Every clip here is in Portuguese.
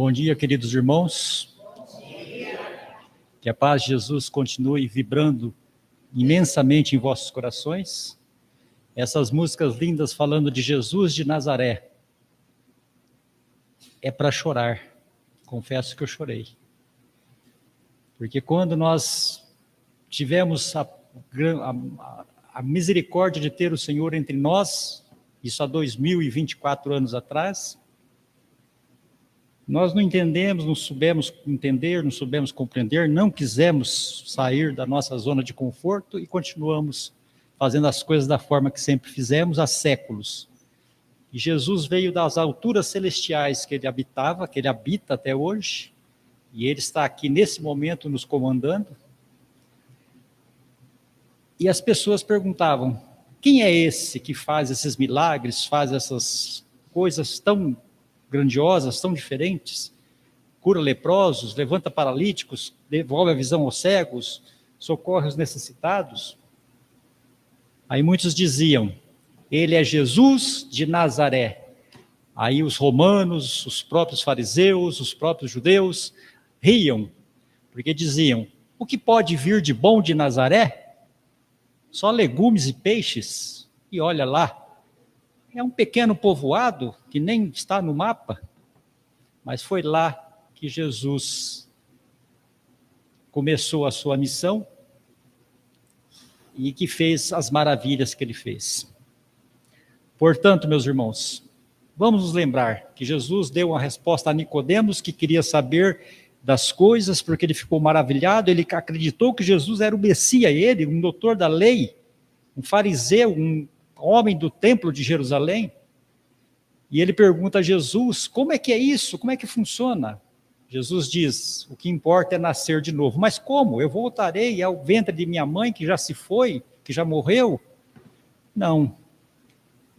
Bom dia, queridos irmãos. Que a paz de Jesus continue vibrando imensamente em vossos corações. Essas músicas lindas falando de Jesus de Nazaré. É para chorar. Confesso que eu chorei. Porque quando nós tivemos a misericórdia de ter o Senhor entre nós, isso há 2024 anos atrás, nós não entendemos, não soubemos entender, não soubemos compreender, não quisemos sair da nossa zona de conforto e continuamos fazendo as coisas da forma que sempre fizemos há séculos. E Jesus veio das alturas celestiais que ele habitava, que ele habita até hoje, e ele está aqui nesse momento nos comandando. E as pessoas perguntavam: quem é esse que faz esses milagres, faz essas coisas tão grandiosas, tão diferentes? Cura leprosos, levanta paralíticos, devolve a visão aos cegos, socorre os necessitados. Aí muitos diziam: ele é Jesus de Nazaré. Aí os romanos, os próprios fariseus, os próprios judeus riam, porque diziam: o que pode vir de bom de Nazaré? Só legumes e peixes, e olha lá, é um pequeno povoado que nem está no mapa, mas foi lá que Jesus começou a sua missão e que fez as maravilhas que ele fez. Portanto, meus irmãos, vamos nos lembrar que Jesus deu uma resposta a Nicodemos, que queria saber das coisas, porque ele ficou maravilhado, ele acreditou que Jesus era o Messias, ele, um doutor da lei, um fariseu, um homem do templo de Jerusalém, e ele pergunta a Jesus: como é que é isso? Como é que funciona? Jesus diz: o que importa é nascer de novo. Mas como? Eu voltarei ao ventre de minha mãe, que já se foi, que já morreu? Não.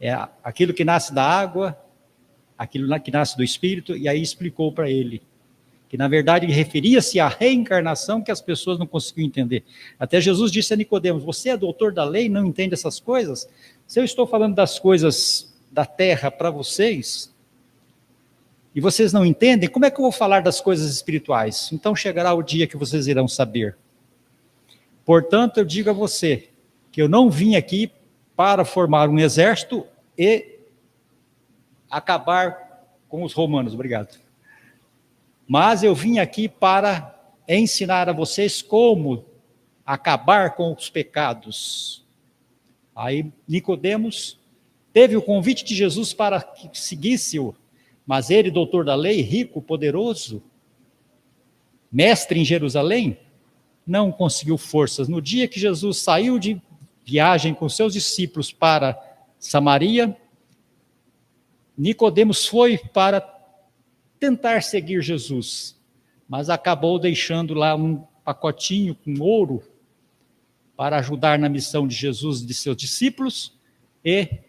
É aquilo que nasce da água, aquilo que nasce do Espírito, e aí explicou para ele que, na verdade, referia-se à reencarnação que as pessoas não conseguiam entender. Até Jesus disse a Nicodemos: você é doutor da lei, não entende essas coisas? Se eu estou falando das coisas da terra para vocês, e vocês não entendem, como é que eu vou falar das coisas espirituais? Então chegará o dia que vocês irão saber. Portanto, eu digo a você, que eu não vim aqui para formar um exército e acabar com os romanos, obrigado. Mas eu vim aqui para ensinar a vocês como acabar com os pecados. Aí Nicodemos teve o convite de Jesus para que seguisse-o, mas ele, doutor da lei, rico, poderoso, mestre em Jerusalém, não conseguiu forças. No dia que Jesus saiu de viagem com seus discípulos para Samaria, Nicodemos foi para tentar seguir Jesus, mas acabou deixando lá um pacotinho com ouro para ajudar na missão de Jesus e de seus discípulos e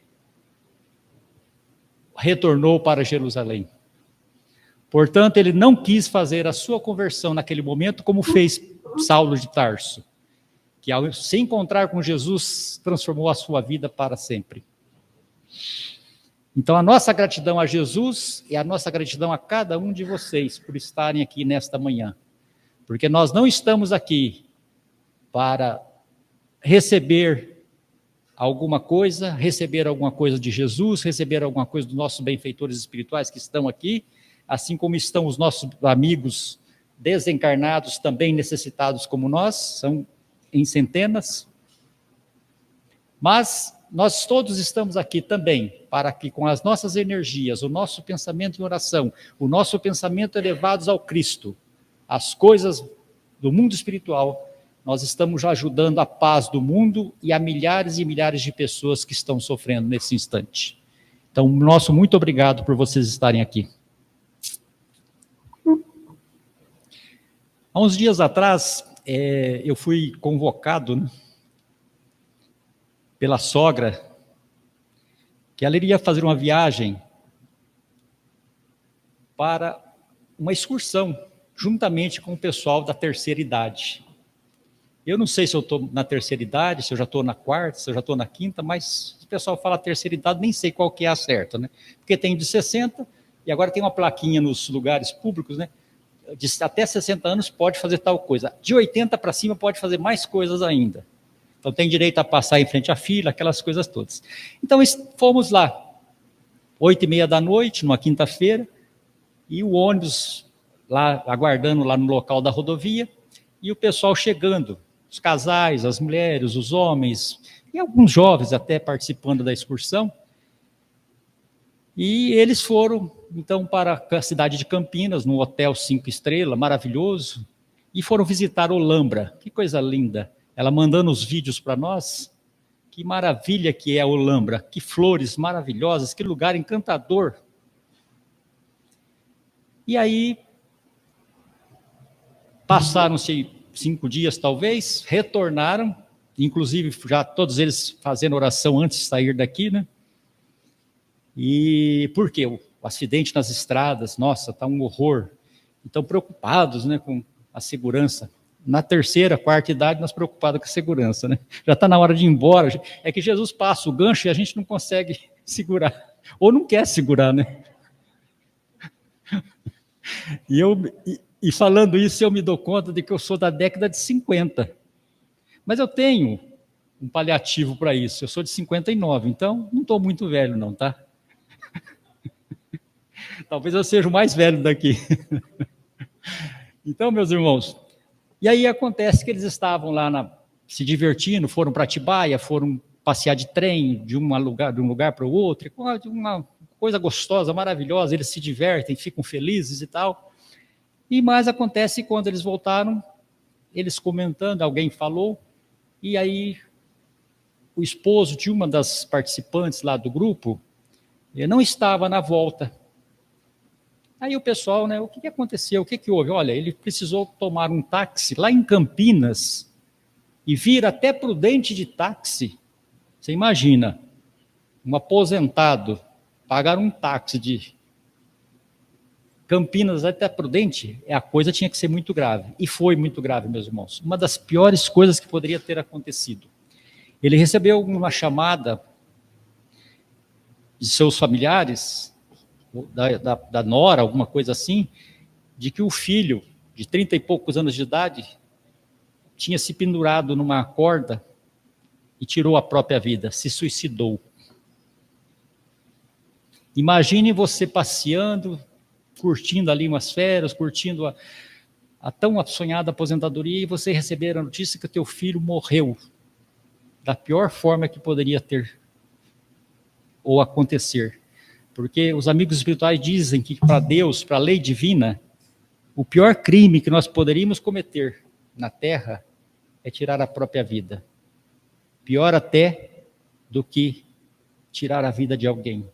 retornou para Jerusalém. Portanto, ele não quis fazer a sua conversão naquele momento como fez Saulo de Tarso, que ao se encontrar com Jesus transformou a sua vida para sempre. Então, a nossa gratidão a Jesus e a nossa gratidão a cada um de vocês por estarem aqui nesta manhã. Porque nós não estamos aqui para receber alguma coisa de Jesus, receber alguma coisa dos nossos benfeitores espirituais que estão aqui, assim como estão os nossos amigos desencarnados, também necessitados como nós, são em centenas. Mas nós todos estamos aqui também para que, com as nossas energias, o nosso pensamento em oração, o nosso pensamento elevados ao Cristo, as coisas do mundo espiritual, nós estamos ajudando a paz do mundo e a milhares e milhares de pessoas que estão sofrendo nesse instante. Então, nosso muito obrigado por vocês estarem aqui. Há uns dias atrás, eu fui convocado, né, pela sogra, que ela iria fazer uma viagem para uma excursão, juntamente com o pessoal da terceira idade. Eu não sei se eu estou na terceira idade, se eu já estou na quarta, se eu já estou na quinta, mas o pessoal fala terceira idade, nem sei qual que é a certa, né? Porque tem de 60, E agora tem uma plaquinha nos lugares públicos, né? De até 60 anos pode fazer tal coisa. De 80 para cima pode fazer mais coisas ainda. Então tem direito a passar em frente à fila, aquelas coisas todas. Então fomos lá, 8h30 da noite, numa quinta-feira, e o ônibus lá, aguardando lá no local da rodovia, e o pessoal chegando, os casais, as mulheres, os homens, e alguns jovens até participando da excursão. E eles foram, então, para a cidade de Campinas, num hotel 5 estrelas, maravilhoso, e foram visitar Olambra. Que coisa linda! Ela mandando os vídeos para nós. Que maravilha que é Olambra, que flores maravilhosas, que lugar encantador. E aí, passaram-se 5 dias, talvez, retornaram, inclusive já todos eles fazendo oração antes de sair daqui, né? E por quê? O acidente nas estradas, nossa, está um horror. Estão preocupados, né, com a segurança. Na terceira, quarta idade, nós preocupados com a segurança, né? Já está na hora de ir embora. É que Jesus passa o gancho e a gente não consegue segurar. Ou não quer segurar, né? E falando isso, eu me dou conta de que eu sou da década de 50. Mas eu tenho um paliativo para isso. Eu sou de 59, então não estou muito velho não, tá? Talvez eu seja o mais velho daqui. Então, meus irmãos, e aí acontece que eles estavam lá se divertindo, foram para Atibaia, foram passear de trem de um lugar para o outro, uma coisa gostosa, maravilhosa, eles se divertem, ficam felizes e tal. E mais acontece quando eles voltaram, eles comentando, alguém falou, e aí o esposo de uma das participantes lá do grupo, ele não estava na volta. Aí o pessoal, né, o que aconteceu, o que houve? Olha, ele precisou tomar um táxi lá em Campinas e vir até Prudente de táxi. Você imagina, um aposentado pagar um táxi de Campinas até Prudente, a coisa tinha que ser muito grave. E foi muito grave, meus irmãos. Uma das piores coisas que poderia ter acontecido. Ele recebeu uma chamada de seus familiares, da nora, alguma coisa assim, de que o filho, de 30 e poucos anos de idade, tinha se pendurado numa corda e tirou a própria vida, se suicidou. Imagine você passeando, curtindo ali umas férias, curtindo a tão sonhada aposentadoria, e você receber a notícia que o teu filho morreu da pior forma que poderia ter ou acontecer. Porque os amigos espirituais dizem que para Deus, para a lei divina, o pior crime que nós poderíamos cometer na Terra é tirar a própria vida. Pior até do que tirar a vida de alguém.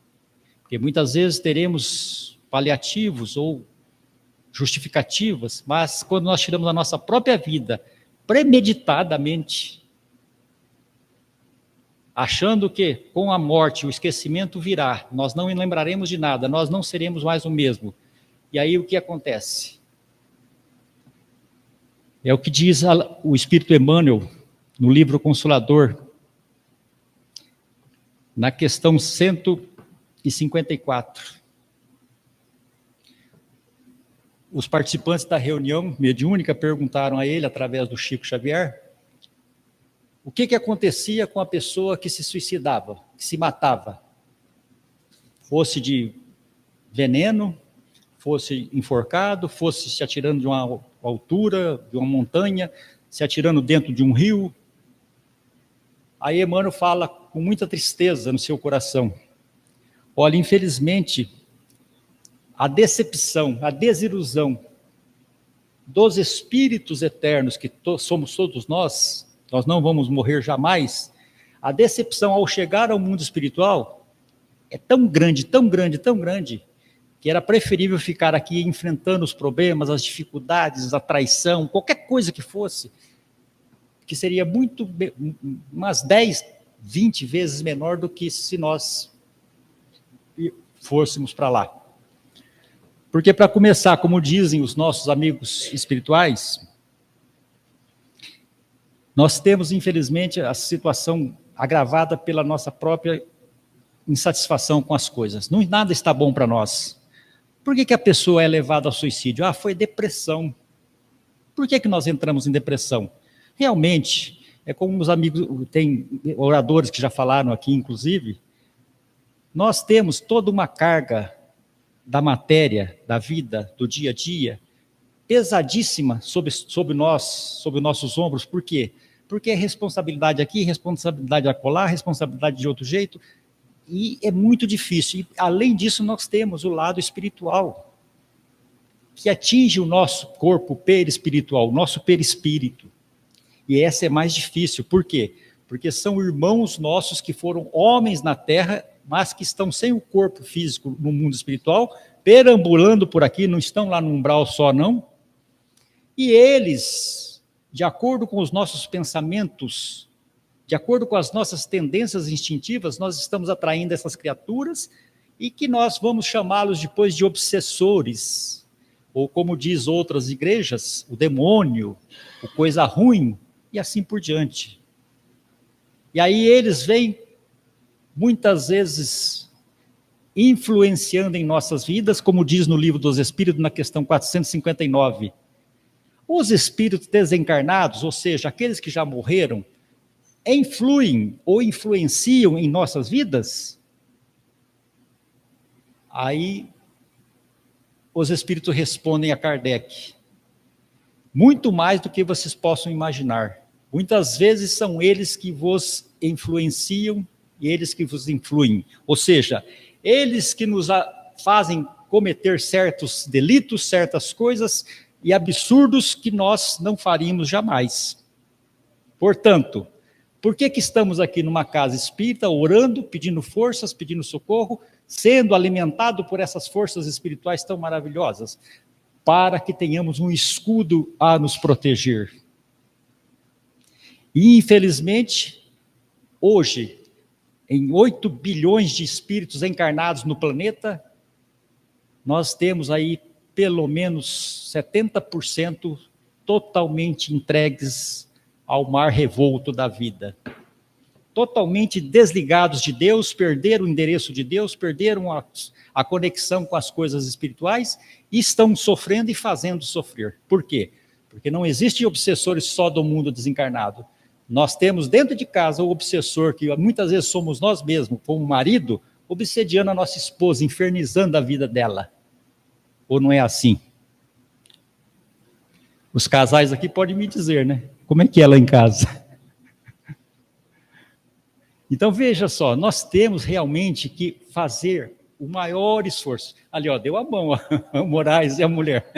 Porque muitas vezes teremos paliativos ou justificativas, mas quando nós tiramos a nossa própria vida premeditadamente, achando que com a morte o esquecimento virá, nós não lembraremos de nada, nós não seremos mais o mesmo. E aí o que acontece? É o que diz o Espírito Emmanuel no livro Consolador, na questão 154. Os participantes da reunião mediúnica perguntaram a ele, através do Chico Xavier, o que acontecia com a pessoa que se suicidava, que se matava? Fosse de veneno, fosse enforcado, fosse se atirando de uma altura, de uma montanha, se atirando dentro de um rio. Aí Emmanuel fala com muita tristeza no seu coração. Olha, infelizmente, a decepção, a desilusão dos espíritos eternos, que somos todos nós não vamos morrer jamais, a decepção ao chegar ao mundo espiritual é tão grande, tão grande, tão grande, que era preferível ficar aqui enfrentando os problemas, as dificuldades, a traição, qualquer coisa que fosse, que seria umas 10, 20 vezes menor do que se nós fôssemos para lá. Porque, para começar, como dizem os nossos amigos espirituais, nós temos, infelizmente, a situação agravada pela nossa própria insatisfação com as coisas. Nada está bom para nós. Por que a pessoa é levada ao suicídio? Ah, foi depressão. Por que nós entramos em depressão? Realmente, é como os amigos, tem oradores que já falaram aqui, inclusive, nós temos toda uma carga da matéria, da vida, do dia a dia, pesadíssima sobre nós, sobre nossos ombros. Por quê? Porque é responsabilidade aqui, responsabilidade acolá, responsabilidade de outro jeito, e é muito difícil. E, além disso, nós temos o lado espiritual, que atinge o nosso corpo perispiritual, o nosso perispírito. E essa é mais difícil. Por quê? Porque são irmãos nossos que foram homens na terra, mas que estão sem o corpo físico no mundo espiritual, perambulando por aqui, não estão lá no umbral só, não. E eles, de acordo com os nossos pensamentos, de acordo com as nossas tendências instintivas, nós estamos atraindo essas criaturas e que nós vamos chamá-los depois de obsessores, ou como diz outras igrejas, o demônio, o coisa ruim, e assim por diante. E aí eles vêm, muitas vezes, influenciando em nossas vidas, como diz no Livro dos Espíritos, na questão 459. Os espíritos desencarnados, ou seja, aqueles que já morreram, influem ou influenciam em nossas vidas? Aí os espíritos respondem a Kardec: muito mais do que vocês possam imaginar. Muitas vezes são eles que vos influenciam e eles que vos influem. Ou seja, eles que nos fazem cometer certos delitos, certas coisas e absurdos que nós não faríamos jamais. Portanto, por que estamos aqui numa casa espírita, orando, pedindo forças, pedindo socorro, sendo alimentado por essas forças espirituais tão maravilhosas? Para que tenhamos um escudo a nos proteger. E, infelizmente, hoje, em 8 bilhões de espíritos encarnados no planeta, nós temos aí pelo menos 70% totalmente entregues ao mar revolto da vida. Totalmente desligados de Deus, perderam o endereço de Deus, perderam a conexão com as coisas espirituais e estão sofrendo e fazendo sofrer. Por quê? Porque não existem obsessores só do mundo desencarnado. Nós temos dentro de casa o obsessor, que muitas vezes somos nós mesmos, como marido, obsediando a nossa esposa, infernizando a vida dela. Ou não é assim? Os casais aqui podem me dizer, né? Como é que é lá em casa? Então, veja só, nós temos realmente que fazer o maior esforço. Ali, ó, deu a mão, ó, o Moraes e a mulher.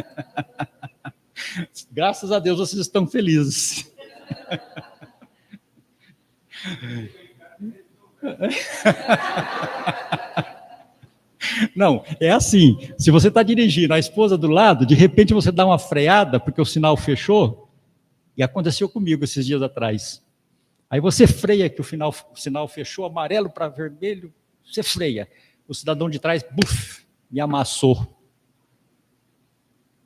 Graças a Deus vocês estão felizes. Não, é assim, se você está dirigindo, a esposa do lado, de repente você dá uma freada, porque o sinal fechou, e aconteceu comigo esses dias atrás. Aí você freia, que o sinal fechou, amarelo para vermelho, você freia. O cidadão de trás, buf, me amassou.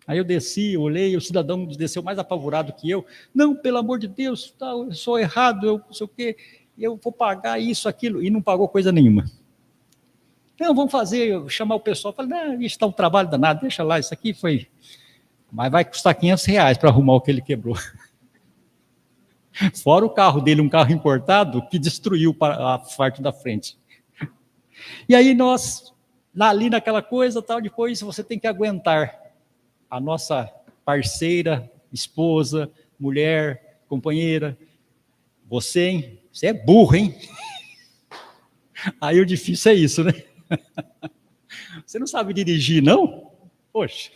Aí eu desci, olhei, o cidadão desceu mais apavorado que eu. Não, pelo amor de Deus, eu sou errado, eu não sei o quê, eu vou pagar isso, aquilo, e não pagou coisa nenhuma. Não, vamos fazer, chamar o pessoal, falei, não, isso está um trabalho danado, deixa lá, isso aqui foi... Mas vai custar R$500 para arrumar o que ele quebrou. Fora o carro dele, um carro importado, que destruiu a parte da frente. E aí nós, ali naquela coisa, tal, depois você tem que aguentar a nossa parceira, esposa, mulher, companheira. Você, hein? Você é burro, hein? Aí o difícil é isso, né? Você não sabe dirigir, não? Poxa,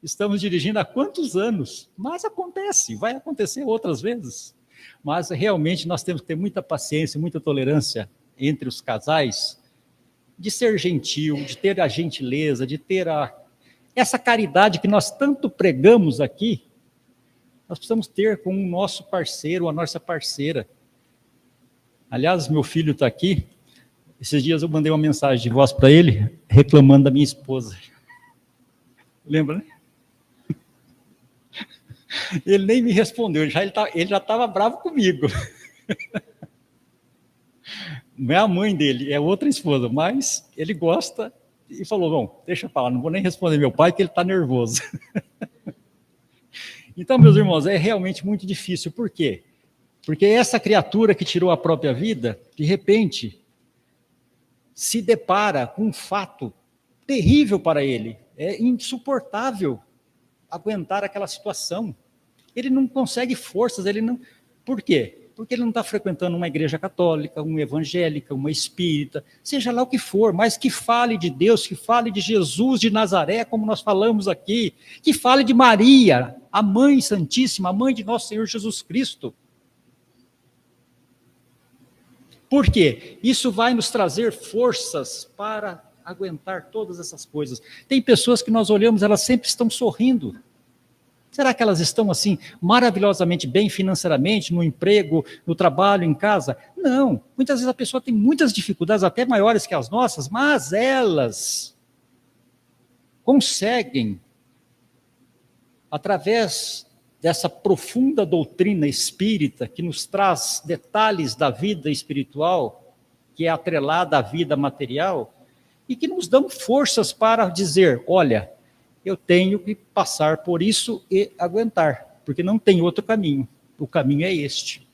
estamos dirigindo há quantos anos? Mas acontece, vai acontecer outras vezes. Mas realmente nós temos que ter muita paciência, muita tolerância entre os casais, de ser gentil, de ter a gentileza, de ter essa caridade que nós tanto pregamos aqui. Nós precisamos ter com o nosso parceiro, a nossa parceira. Aliás, meu filho está aqui. Esses dias eu mandei uma mensagem de voz para ele, reclamando da minha esposa. Lembra, né? Ele nem me respondeu, ele já estava bravo comigo. Não é a mãe dele, é outra esposa, mas ele gosta, e falou, bom, deixa eu falar, não vou nem responder meu pai, que ele está nervoso. Então, meus irmãos, é realmente muito difícil. Por quê? Porque essa criatura que tirou a própria vida, de repente, se depara com um fato terrível para ele. É insuportável aguentar aquela situação. Ele não consegue forças, ele não... Por quê? Porque ele não está frequentando uma igreja católica, uma evangélica, uma espírita, seja lá o que for, mas que fale de Deus, que fale de Jesus de Nazaré, como nós falamos aqui, que fale de Maria, a Mãe Santíssima, a Mãe de nosso Senhor Jesus Cristo. Por quê? Isso vai nos trazer forças para aguentar todas essas coisas. Tem pessoas que nós olhamos, elas sempre estão sorrindo. Será que elas estão assim maravilhosamente bem financeiramente, no emprego, no trabalho, em casa? Não. Muitas vezes a pessoa tem muitas dificuldades, até maiores que as nossas, mas elas conseguem, através dessa profunda doutrina espírita, que nos traz detalhes da vida espiritual, que é atrelada à vida material, e que nos dão forças para dizer, olha, eu tenho que passar por isso e aguentar, porque não tem outro caminho. O caminho é este.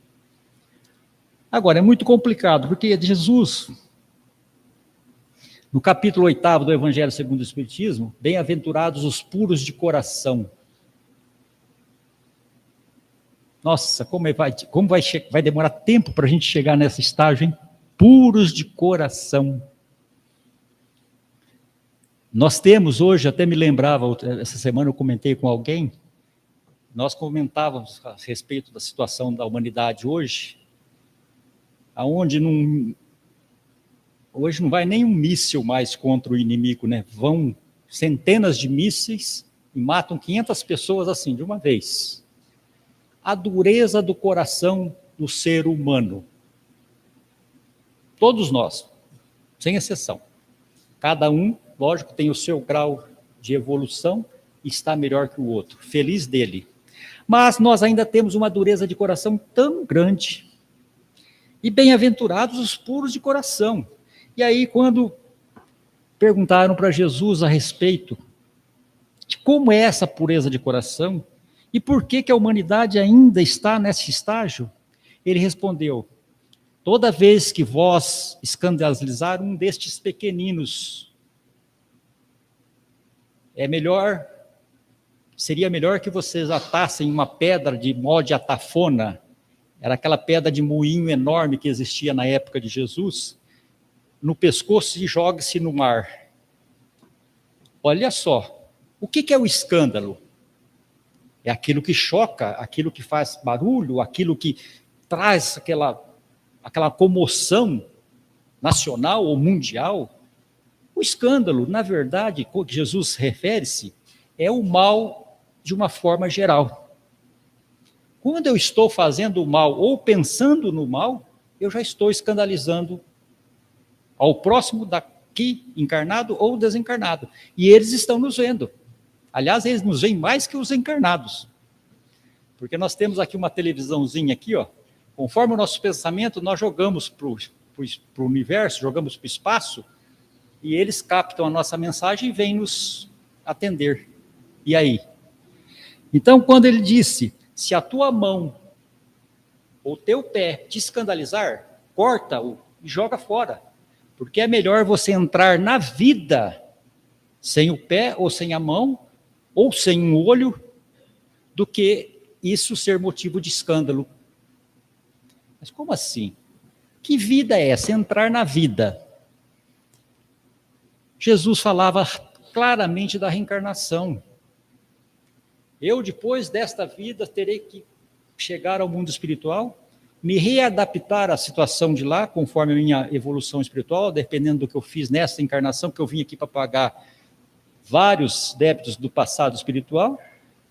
Agora, é muito complicado, porque Jesus, no capítulo 8 do Evangelho segundo o Espiritismo, bem-aventurados os puros de coração. Nossa, vai demorar tempo para a gente chegar nesse estágio, hein? Puros de coração. Nós temos hoje, até me lembrava, essa semana eu comentei com alguém, nós comentávamos a respeito da situação da humanidade hoje, aonde hoje não vai nem um míssil mais contra o inimigo, né? Vão centenas de mísseis e matam 500 pessoas assim, de uma vez. A dureza do coração do ser humano. Todos nós, sem exceção. Cada um, lógico, tem o seu grau de evolução e está melhor que o outro. Feliz dele. Mas nós ainda temos uma dureza de coração tão grande. E bem-aventurados os puros de coração. E aí, quando perguntaram para Jesus a respeito de como é essa pureza de coração, e por que a humanidade ainda está nesse estágio? Ele respondeu, toda vez que vós escandalizar um destes pequeninos, seria melhor que vocês atassem uma pedra de mó de atafona, era aquela pedra de moinho enorme que existia na época de Jesus, no pescoço e jogue-se no mar. Olha só, o que é o escândalo? É aquilo que choca, aquilo que faz barulho, aquilo que traz aquela comoção nacional ou mundial. O escândalo, na verdade, que Jesus refere-se, é o mal de uma forma geral. Quando eu estou fazendo o mal ou pensando no mal, eu já estou escandalizando ao próximo daqui, encarnado ou desencarnado. E eles estão nos vendo. Aliás, eles nos veem mais que os encarnados. Porque nós temos aqui uma televisãozinha aqui, ó. Conforme o nosso pensamento, nós jogamos para o universo, jogamos para o espaço, e eles captam a nossa mensagem e vêm nos atender. E aí? Então, quando ele disse, se a tua mão ou teu pé te escandalizar, corta-o e joga fora. Porque é melhor você entrar na vida sem o pé ou sem a mão, ou sem um olho, do que isso ser motivo de escândalo. Mas como assim? Que vida é essa? Entrar na vida. Jesus falava claramente da reencarnação. Eu, depois desta vida, terei que chegar ao mundo espiritual, me readaptar à situação de lá, conforme a minha evolução espiritual, dependendo do que eu fiz nessa encarnação, que eu vim aqui para pagar vários débitos do passado espiritual,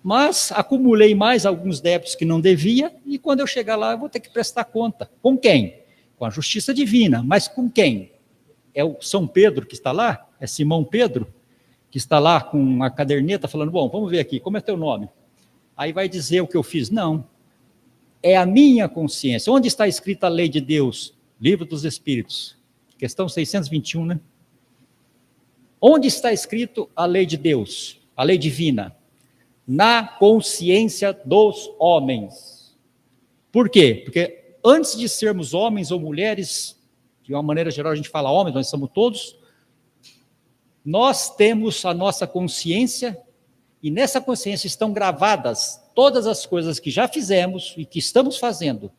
mas acumulei mais alguns débitos que não devia, e quando eu chegar lá, eu vou ter que prestar conta. Com quem? Com a justiça divina. Mas com quem? É o São Pedro que está lá? É Simão Pedro? Que está lá com uma caderneta falando, bom, vamos ver aqui, como é teu nome? Aí vai dizer o que eu fiz. Não. É a minha consciência. Onde está escrita a lei de Deus? Livro dos Espíritos. Questão 621, né? Onde está escrito a lei de Deus, a lei divina? Na consciência dos homens. Por quê? Porque antes de sermos homens ou mulheres, de uma maneira geral a gente fala homens, nós somos todos, nós temos a nossa consciência, e nessa consciência estão gravadas todas as coisas que já fizemos e que estamos fazendo.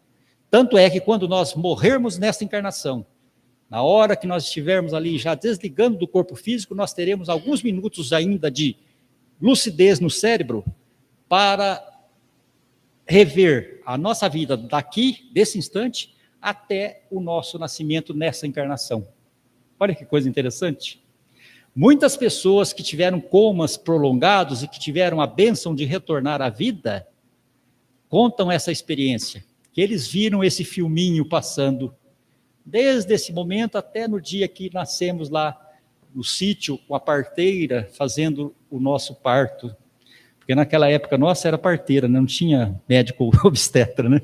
Tanto é que quando nós morrermos nesta encarnação, na hora que nós estivermos ali já desligando do corpo físico, nós teremos alguns minutos ainda de lucidez no cérebro para rever a nossa vida daqui, desse instante, até o nosso nascimento nessa encarnação. Olha que coisa interessante. Muitas pessoas que tiveram comas prolongados e que tiveram a bênção de retornar à vida, contam essa experiência, que eles viram esse filminho passando, desde esse momento até no dia que nascemos lá no sítio, com a parteira, fazendo o nosso parto. Porque naquela época nossa era parteira, né? Não tinha médico obstetra, né?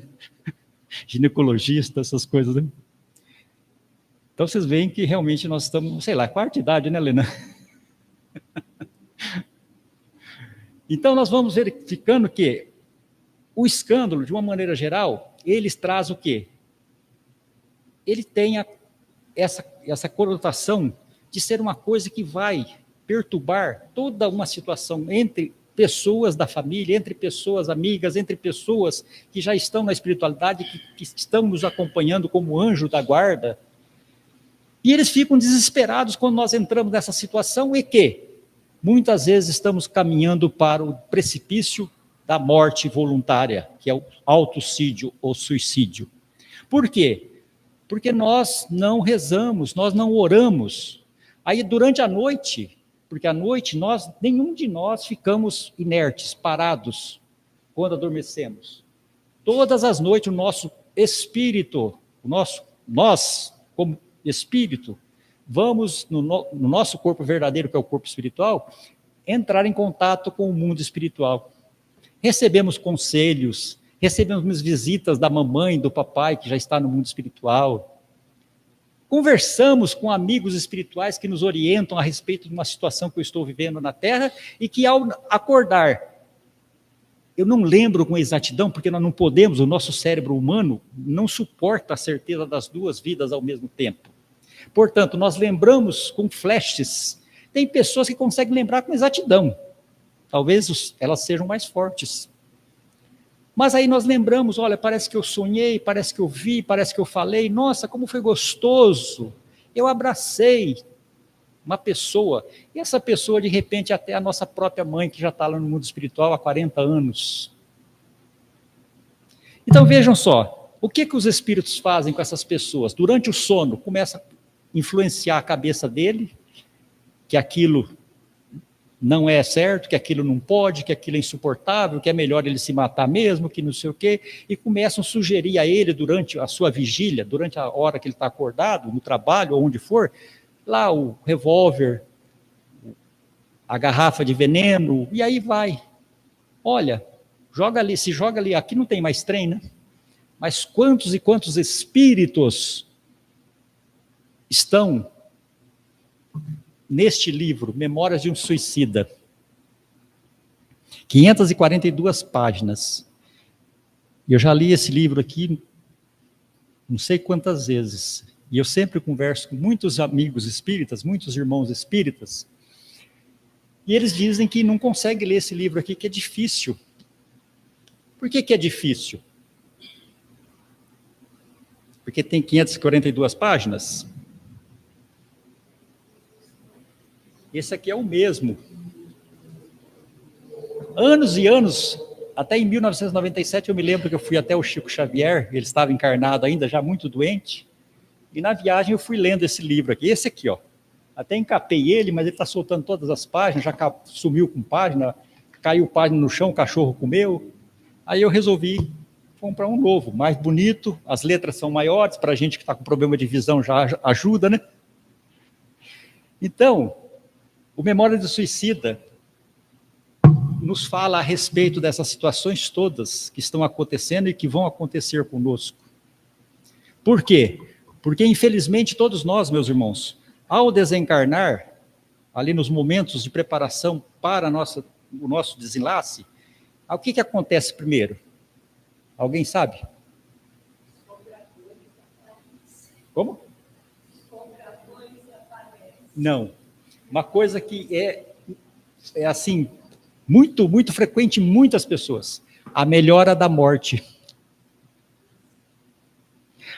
Ginecologista, essas coisas, né? Então vocês veem que realmente nós estamos, sei lá, quarta idade, né, Helena? Então nós vamos verificando que o escândalo, de uma maneira geral, eles traz o quê? Ele tem essa conotação de ser uma coisa que vai perturbar toda uma situação entre pessoas da família, entre pessoas amigas, entre pessoas que já estão na espiritualidade, que estão nos acompanhando como anjo da guarda. E eles ficam desesperados quando nós entramos nessa situação e que muitas vezes estamos caminhando para o precipício da morte voluntária, que é o autocídio ou suicídio. Por quê? Porque nós não rezamos, nós não oramos. Aí durante a noite, porque à noite nenhum de nós ficamos inertes, parados, quando adormecemos. Todas as noites o nosso espírito, nós como espírito, vamos no nosso corpo verdadeiro, que é o corpo espiritual, entrar em contato com o mundo espiritual. Recebemos conselhos, recebemos visitas da mamãe, do papai, que já está no mundo espiritual. Conversamos com amigos espirituais que nos orientam a respeito de uma situação que eu estou vivendo na Terra e que ao acordar, eu não lembro com exatidão, porque nós não podemos, o nosso cérebro humano não suporta a certeza das duas vidas ao mesmo tempo. Portanto, nós lembramos com flashes. Tem pessoas que conseguem lembrar com exatidão. Talvez elas sejam mais fortes. Mas aí nós lembramos, olha, parece que eu sonhei, parece que eu vi, parece que eu falei, nossa, como foi gostoso. Eu abracei uma pessoa, e essa pessoa, de repente, até a nossa própria mãe, que já está lá no mundo espiritual há 40 anos. Então, vejam só, o que os espíritos fazem com essas pessoas? Durante o sono, começa a influenciar a cabeça dele, que aquilo não é certo, que aquilo não pode, que aquilo é insuportável, que é melhor ele se matar mesmo, que não sei o quê, e começam a sugerir a ele, durante a sua vigília, durante a hora que ele está acordado, no trabalho, ou onde for, lá o revólver, a garrafa de veneno, e aí vai. Olha, se joga ali, aqui não tem mais trem, né? Mas quantos e quantos espíritos estão neste livro, Memórias de um Suicida, 542 páginas. Eu já li esse livro aqui não sei quantas vezes, e eu sempre converso com muitos amigos espíritas, muitos irmãos espíritas, e eles dizem que não conseguem ler esse livro aqui, que é difícil. Por que é difícil? Porque tem 542 páginas. Esse aqui é o mesmo. Anos e anos, até em 1997, eu me lembro que eu fui até o Chico Xavier, ele estava encarnado ainda, já muito doente, e na viagem eu fui lendo esse livro aqui, esse aqui, ó. Até encapei ele, mas ele está soltando todas as páginas, já sumiu com página, caiu página no chão, o cachorro comeu. Aí eu resolvi comprar um novo, mais bonito, as letras são maiores, para a gente que está com problema de visão já ajuda, né? Então, o Memória do Suicida nos fala a respeito dessas situações todas que estão acontecendo e que vão acontecer conosco. Por quê? Porque, infelizmente, todos nós, meus irmãos, ao desencarnar, ali nos momentos de preparação para o nosso desenlace, o que acontece primeiro? Alguém sabe? Como? Não. Uma coisa que é assim, muito, muito frequente em muitas pessoas. A melhora da morte.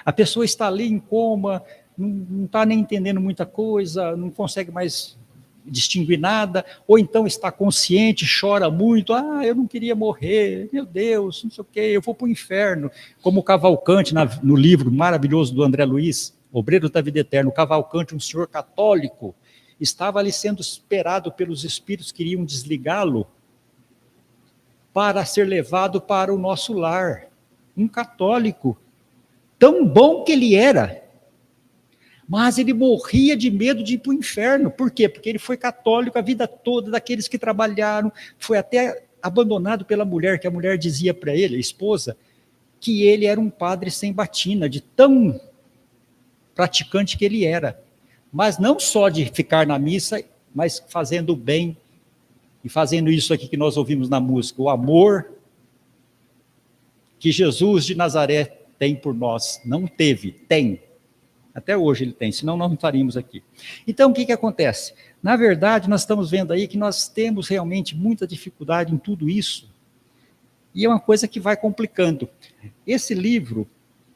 A pessoa está ali em coma, não está nem entendendo muita coisa, não consegue mais distinguir nada, ou então está consciente, chora muito, eu não queria morrer, meu Deus, não sei o quê, eu vou para o inferno, como o Cavalcante, no livro maravilhoso do André Luiz, Obreiro da Vida Eterna, o Cavalcante, um senhor católico, estava ali sendo esperado pelos espíritos que iriam desligá-lo para ser levado para o nosso lar, um católico, tão bom que ele era, mas ele morria de medo de ir para o inferno. Por quê? Porque ele foi católico a vida toda, daqueles que trabalharam, foi até abandonado pela mulher, que a mulher dizia para ele, a esposa, que ele era um padre sem batina, de tão praticante que ele era. Mas não só de ficar na missa, mas fazendo o bem, e fazendo isso aqui que nós ouvimos na música, o amor que Jesus de Nazaré tem por nós. Não teve, tem. Até hoje ele tem, senão nós não estaríamos aqui. Então, o que acontece? Na verdade, nós estamos vendo aí que nós temos realmente muita dificuldade em tudo isso, e é uma coisa que vai complicando. Esse livro,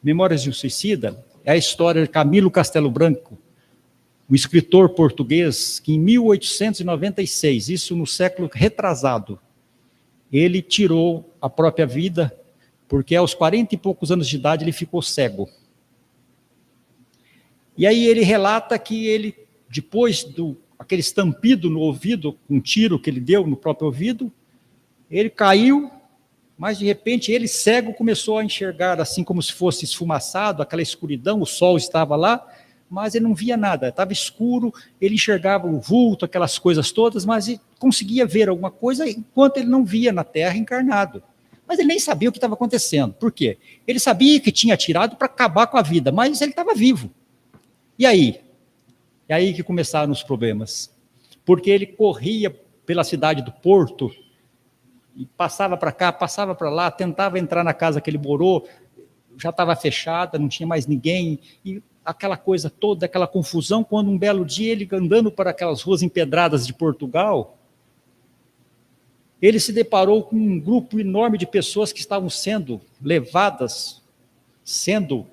Memórias de um Suicida, é a história de Camilo Castelo Branco, um escritor português que em 1896, isso no século retrasado, ele tirou a própria vida, porque aos 40 e poucos anos de idade ele ficou cego. E aí ele relata que ele, depois aquele estampido no ouvido, um tiro que ele deu no próprio ouvido, ele caiu, mas de repente ele, cego, começou a enxergar assim como se fosse esfumaçado, aquela escuridão, o sol estava lá, mas ele não via nada, estava escuro, ele enxergava o vulto, aquelas coisas todas, mas ele conseguia ver alguma coisa enquanto ele não via na terra encarnado. Mas ele nem sabia o que estava acontecendo. Por quê? Ele sabia que tinha atirado para acabar com a vida, mas ele estava vivo. E aí? É aí que começaram os problemas. Porque ele corria pela cidade do Porto, e passava para cá, passava para lá, tentava entrar na casa que ele morou, já estava fechada, não tinha mais ninguém, e aquela coisa toda, aquela confusão, quando um belo dia ele andando por aquelas ruas empedradas de Portugal, ele se deparou com um grupo enorme de pessoas que estavam sendo levadas, sendo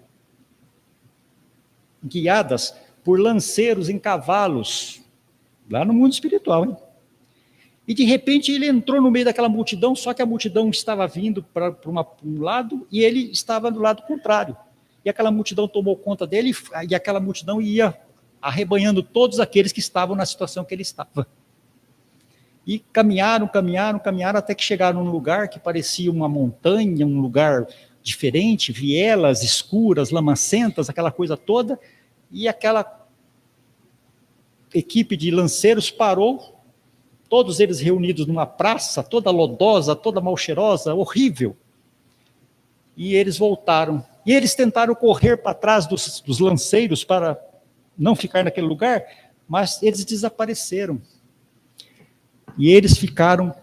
guiadas por lanceiros em cavalos, lá no mundo espiritual, hein? E de repente ele entrou no meio daquela multidão, só que a multidão estava vindo para um lado e ele estava do lado contrário. E aquela multidão tomou conta dele e aquela multidão ia arrebanhando todos aqueles que estavam na situação que ele estava. E caminharam até que chegaram num lugar que parecia uma montanha, um lugar diferente, vielas escuras, lamacentas, aquela coisa toda, e aquela equipe de lanceiros parou, todos eles reunidos numa praça, toda lodosa, toda mal cheirosa, horrível. E eles voltaram. E eles tentaram correr para trás dos lanceiros para não ficar naquele lugar, mas eles desapareceram. E eles ficaram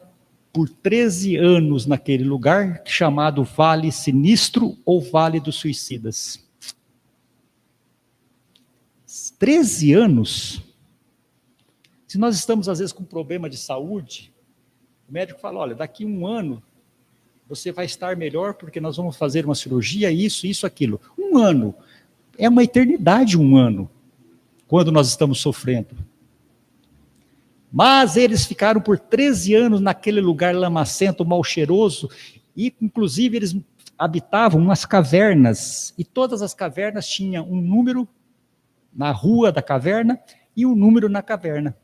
por 13 anos naquele lugar, chamado Vale Sinistro ou Vale dos Suicidas. 13 anos. Se nós estamos, às vezes, com problema de saúde, o médico fala, olha, daqui 1 ano, você vai estar melhor, porque nós vamos fazer uma cirurgia, isso, aquilo. 1 ano. É uma eternidade 1 ano, quando nós estamos sofrendo. Mas eles ficaram por 13 anos naquele lugar lamacento, mal cheiroso, e inclusive eles habitavam umas cavernas, e todas as cavernas tinham um número na rua da caverna e um número na caverna.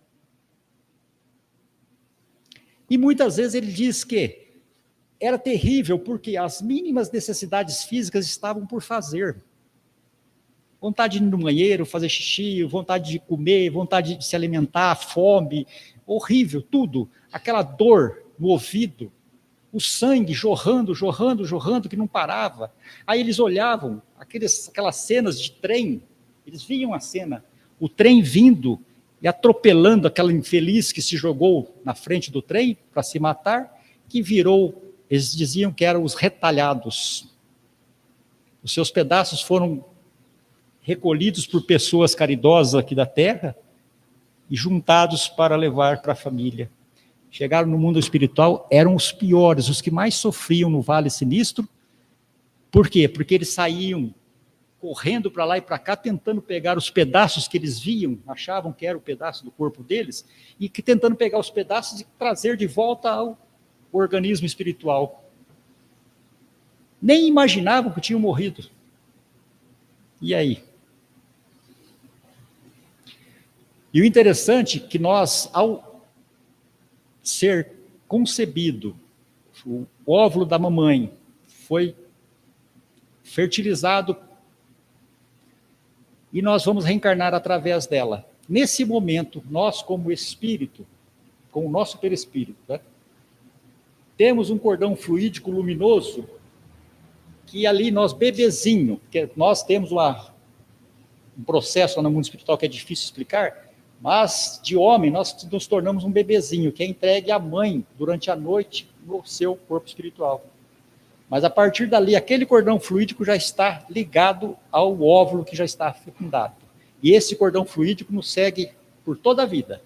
E muitas vezes ele diz que era terrível, porque as mínimas necessidades físicas estavam por fazer. Vontade de ir no banheiro, fazer xixi, vontade de comer, vontade de se alimentar, fome, horrível, tudo. Aquela dor no ouvido, o sangue jorrando, que não parava. Aí eles olhavam aquelas cenas de trem, eles viam a cena, o trem vindo, e atropelando aquela infeliz que se jogou na frente do trem para se matar, que virou, eles diziam que eram os retalhados. Os seus pedaços foram recolhidos por pessoas caridosas aqui da terra e juntados para levar para a família. Chegaram no mundo espiritual, eram os piores, os que mais sofriam no Vale Sinistro. Por quê? Porque eles saíam correndo para lá e para cá, tentando pegar os pedaços que eles viam, achavam que era o pedaço do corpo deles, e que tentando pegar os pedaços e trazer de volta ao organismo espiritual. Nem imaginavam que tinham morrido. E aí? E o interessante é que nós, ao ser concebido, o óvulo da mamãe foi fertilizado e nós vamos reencarnar através dela. Nesse momento, nós como espírito, com o nosso perispírito, né, temos um cordão fluídico luminoso que ali nós, bebezinho, porque nós temos um processo lá no mundo espiritual que é difícil explicar, mas de homem nós nos tornamos um bebezinho que é entregue à mãe durante a noite no seu corpo espiritual. Mas a partir dali, aquele cordão fluídico já está ligado ao óvulo que já está fecundado. E esse cordão fluídico nos segue por toda a vida.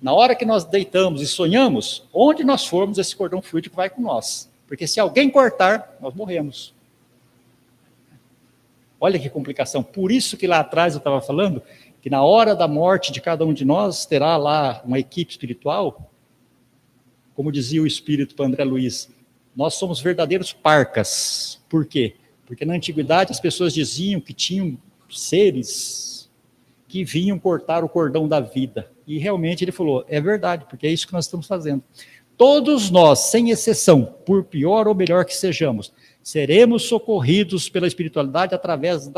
Na hora que nós deitamos e sonhamos, onde nós formos, esse cordão fluídico vai com nós. Porque se alguém cortar, nós morremos. Olha que complicação. Por isso que lá atrás eu estava falando que na hora da morte de cada um de nós, terá lá uma equipe espiritual, como dizia o espírito para André Luiz, nós somos verdadeiros parcas. Por quê? Porque na antiguidade as pessoas diziam que tinham seres que vinham cortar o cordão da vida. E realmente ele falou, é verdade, porque é isso que nós estamos fazendo. Todos nós, sem exceção, por pior ou melhor que sejamos, seremos socorridos pela espiritualidade através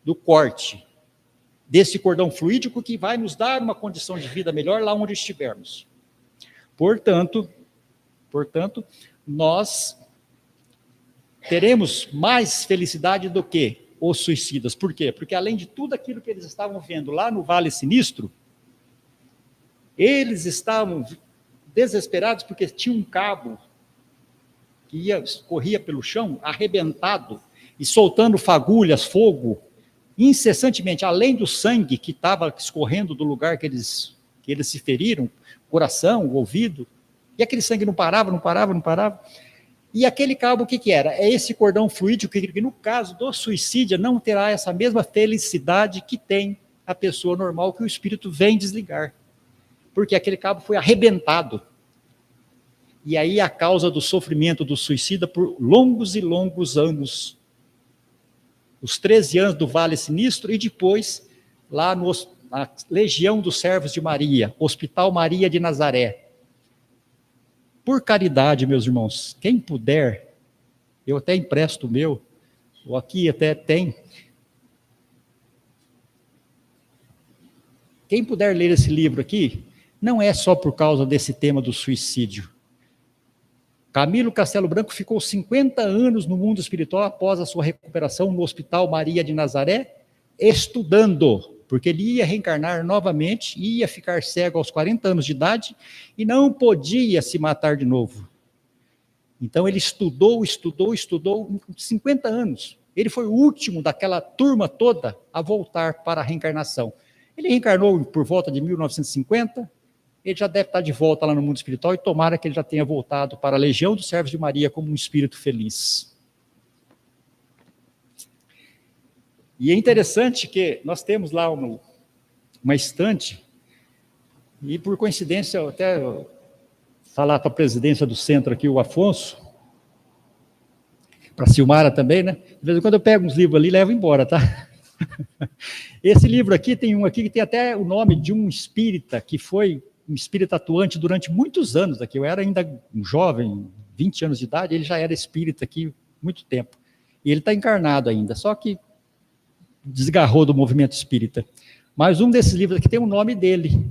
do corte desse cordão fluídico que vai nos dar uma condição de vida melhor lá onde estivermos. Portanto, nós teremos mais felicidade do que os suicidas. Por quê? Porque além de tudo aquilo que eles estavam vendo lá no Vale Sinistro, eles estavam desesperados porque tinha um cabo que corria pelo chão, arrebentado, e soltando fagulhas, fogo, incessantemente, além do sangue que estava escorrendo do lugar que eles se feriram, coração, ouvido, e aquele sangue não parava. E aquele cabo, o que era? É esse cordão fluídico que no caso do suicídio, não terá essa mesma felicidade que tem a pessoa normal, que o espírito vem desligar. Porque aquele cabo foi arrebentado. E aí a causa do sofrimento do suicida por longos e longos anos. Os 13 anos do Vale Sinistro e depois lá na Legião dos Servos de Maria, Hospital Maria de Nazaré. Por caridade, meus irmãos, quem puder, eu até empresto o meu, ou aqui até tem. Quem puder ler esse livro aqui, não é só por causa desse tema do suicídio. Camilo Castelo Branco ficou 50 anos no mundo espiritual após a sua recuperação no Hospital Maria de Nazaré, estudando, porque ele ia reencarnar novamente, ia ficar cego aos 40 anos de idade e não podia se matar de novo. Então ele estudou 50 anos. Ele foi o último daquela turma toda a voltar para a reencarnação. Ele reencarnou por volta de 1950, ele já deve estar de volta lá no mundo espiritual e tomara que ele já tenha voltado para a Legião dos Servos de Maria como um espírito feliz. E é interessante que nós temos lá uma estante, e por coincidência, eu até falar para a presidência do centro aqui, o Afonso, para a Silmara também, né? De vez em quando eu pego uns livros ali e levo embora, tá? Esse livro aqui, tem um aqui que tem até o nome de um espírita, que foi um espírita atuante durante muitos anos aqui. Eu era ainda um jovem, 20 anos de idade, ele já era espírita aqui muito tempo. E ele está encarnado ainda, só que desgarrou do movimento espírita. Mas um desses livros aqui tem o nome dele.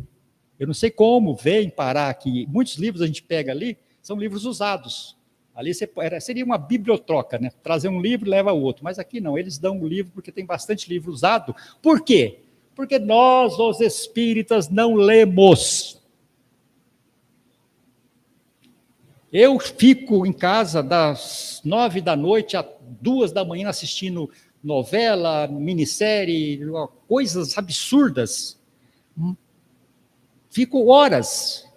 Eu não sei como vem parar aqui. Muitos livros a gente pega ali, são livros usados. Ali seria uma bibliotroca, né? Trazer um livro e leva outro. Mas aqui não, eles dão um livro porque tem bastante livro usado. Por quê? Porque nós, os espíritas, não lemos. Eu fico em casa das 9 da noite às 2 da manhã assistindo novela, minissérie, coisas absurdas. Fico horas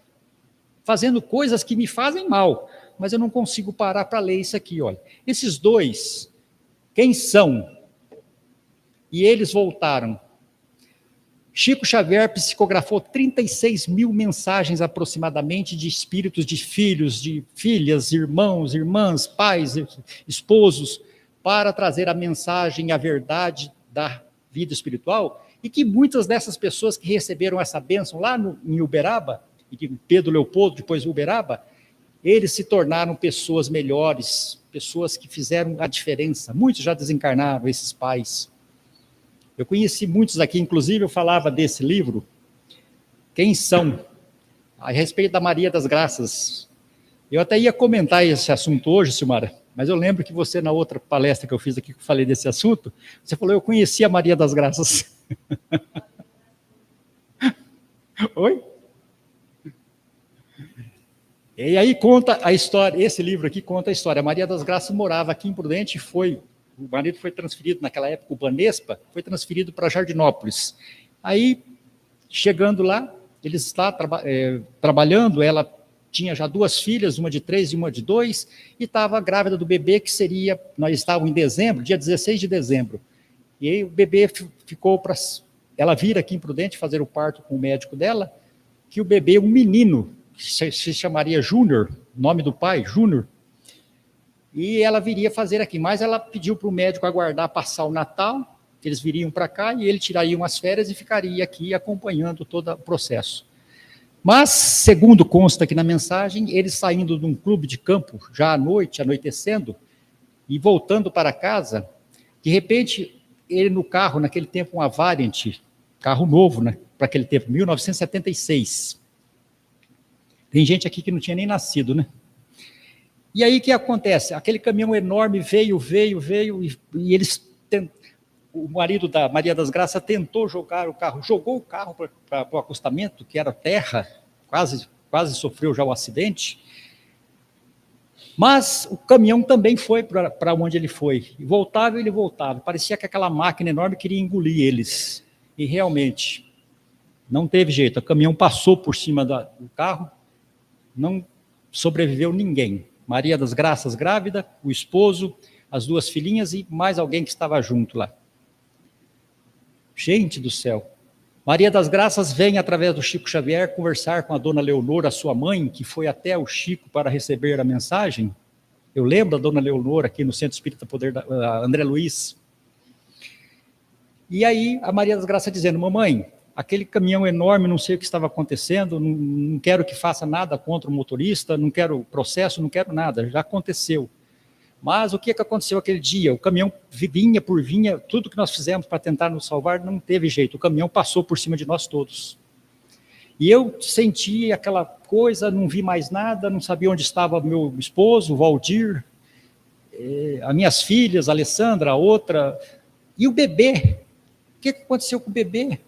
fazendo coisas que me fazem mal, mas eu não consigo parar para ler isso aqui, olha. Esses dois, quem são? E eles voltaram. Chico Xavier psicografou 36 mil mensagens aproximadamente de espíritos de filhos, de filhas, irmãos, irmãs, pais, esposos, para trazer a mensagem, a verdade da vida espiritual, e que muitas dessas pessoas que receberam essa bênção lá em Uberaba, e de Pedro Leopoldo, depois Uberaba, eles se tornaram pessoas melhores, pessoas que fizeram a diferença. Muitos já desencarnaram, esses pais. Eu conheci muitos aqui, inclusive eu falava desse livro, Quem São? A respeito da Maria das Graças. Eu até ia comentar esse assunto hoje, Silmara, mas eu lembro que você, na outra palestra que eu fiz aqui, que eu falei desse assunto, você falou, eu conheci a Maria das Graças. Oi? E aí conta a história, esse livro aqui conta a história. A Maria das Graças morava aqui em Prudente, o marido foi transferido, naquela época, o Banespa, foi transferido para Jardinópolis. Aí, chegando lá, eles lá trabalhando, ela tinha já 2 filhas, uma de 3 e uma de 2, e estava grávida do bebê, que seria, nós estávamos em dezembro, dia 16 de dezembro. E aí o bebê ficou para ela vir aqui em Prudente fazer o parto com o médico dela, que o bebê, um menino, se chamaria Júnior, nome do pai, Júnior, e ela viria fazer aqui, mas ela pediu para o médico aguardar passar o Natal, que eles viriam para cá, e ele tiraria umas férias e ficaria aqui acompanhando todo o processo. Mas, segundo consta aqui na mensagem, ele saindo de um clube de campo, já à noite, anoitecendo, e voltando para casa, de repente, ele no carro, naquele tempo, uma Variant, carro novo, né, para aquele tempo, 1976. Tem gente aqui que não tinha nem nascido, né? E aí o que acontece? Aquele caminhão enorme veio, e eles o marido da Maria das Graças tentou jogar o carro, jogou o carro para o acostamento, que era terra, quase sofreu já o acidente, mas o caminhão também foi para onde ele foi, e ele voltava, parecia que aquela máquina enorme queria engolir eles, e realmente, não teve jeito, o caminhão passou por cima do carro, não sobreviveu ninguém. Maria das Graças grávida, o esposo, as 2 filhinhas e mais alguém que estava junto lá. Gente do céu. Maria das Graças vem, através do Chico Xavier, conversar com a dona Leonor, a sua mãe, que foi até o Chico para receber a mensagem. Eu lembro da dona Leonor aqui no Centro Espírita Poder da André Luiz. E aí a Maria das Graças dizendo, mamãe, aquele caminhão enorme, não sei o que estava acontecendo, não quero que faça nada contra o motorista, não quero processo, não quero nada, já aconteceu. Mas o que aconteceu aquele dia? O caminhão vinha, tudo que nós fizemos para tentar nos salvar, não teve jeito, o caminhão passou por cima de nós todos. E eu senti aquela coisa, não vi mais nada, não sabia onde estava meu esposo, o Valdir, as minhas filhas, a Alessandra, a outra, e o bebê. O que aconteceu com o bebê?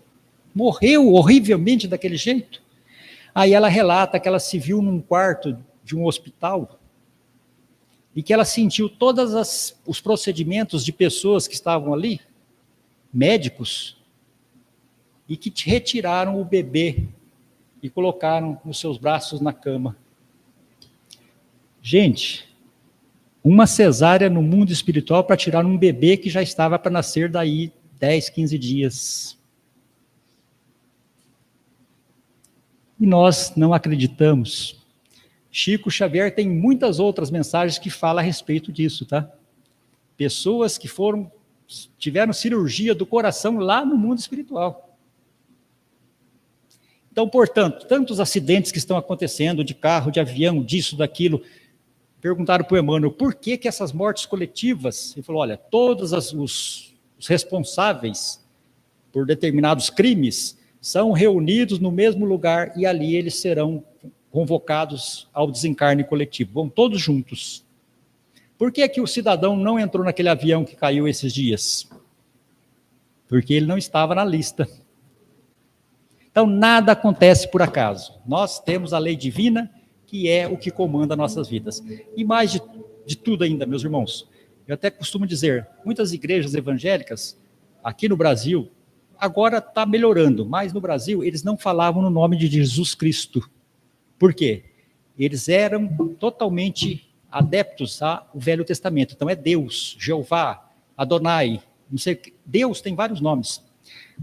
Morreu horrivelmente daquele jeito. Aí ela relata que ela se viu num quarto de um hospital e que ela sentiu todos os procedimentos de pessoas que estavam ali, médicos, e que retiraram o bebê e colocaram nos seus braços na cama. Gente, uma cesárea no mundo espiritual para tirar um bebê que já estava para nascer daí 10, 15 dias. E nós não acreditamos. Chico Xavier tem muitas outras mensagens que falam a respeito disso, tá? Pessoas que tiveram cirurgia do coração lá no mundo espiritual. Então, portanto, tantos acidentes que estão acontecendo, de carro, de avião, disso, daquilo, perguntaram para o Emmanuel, por que essas mortes coletivas? Ele falou, olha, todos os responsáveis por determinados crimes são reunidos no mesmo lugar e ali eles serão convocados ao desencarne coletivo. Vão todos juntos. Por que o cidadão não entrou naquele avião que caiu esses dias? Porque ele não estava na lista. Então, nada acontece por acaso. Nós temos a lei divina, que é o que comanda nossas vidas. E mais de tudo ainda, meus irmãos, eu até costumo dizer, muitas igrejas evangélicas, aqui no Brasil, agora está melhorando, mas no Brasil eles não falavam no nome de Jesus Cristo. Por quê? Eles eram totalmente adeptos ao Velho Testamento. Então é Deus, Jeová, Adonai, não sei, Deus tem vários nomes.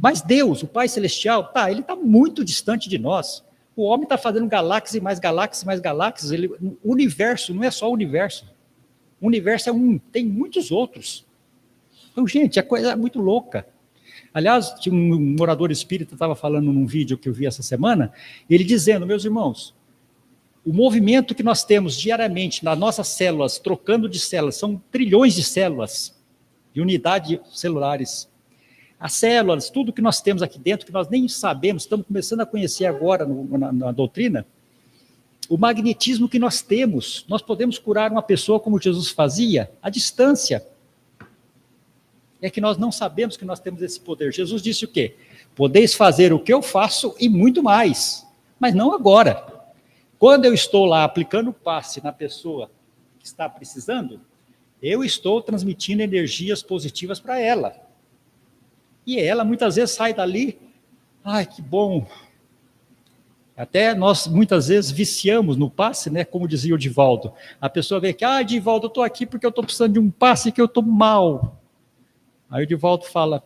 Mas Deus, o Pai Celestial, ele está muito distante de nós. O homem está fazendo galáxias, mais galáxias, mais galáxias. O universo não é só o universo. O universo é um, tem muitos outros. Então, gente, a coisa é muito louca. Aliás, tinha um morador espírita, estava falando num vídeo que eu vi essa semana, ele dizendo, meus irmãos, o movimento que nós temos diariamente nas nossas células, trocando de células, são trilhões de células, de unidades celulares. As células, tudo que nós temos aqui dentro, que nós nem sabemos, estamos começando a conhecer agora na doutrina, o magnetismo que nós temos, nós podemos curar uma pessoa como Jesus fazia, à distância. É que nós não sabemos que nós temos esse poder. Jesus disse o quê? Podeis fazer o que eu faço e muito mais, mas não agora. Quando eu estou lá aplicando o passe na pessoa que está precisando, eu estou transmitindo energias positivas para ela. E ela muitas vezes sai dali, ai, que bom. Até nós muitas vezes viciamos no passe, né? Como dizia o Divaldo. A pessoa vê que, Divaldo, eu estou aqui porque eu estou precisando de um passe que eu estou mal. Aí o Divaldo fala,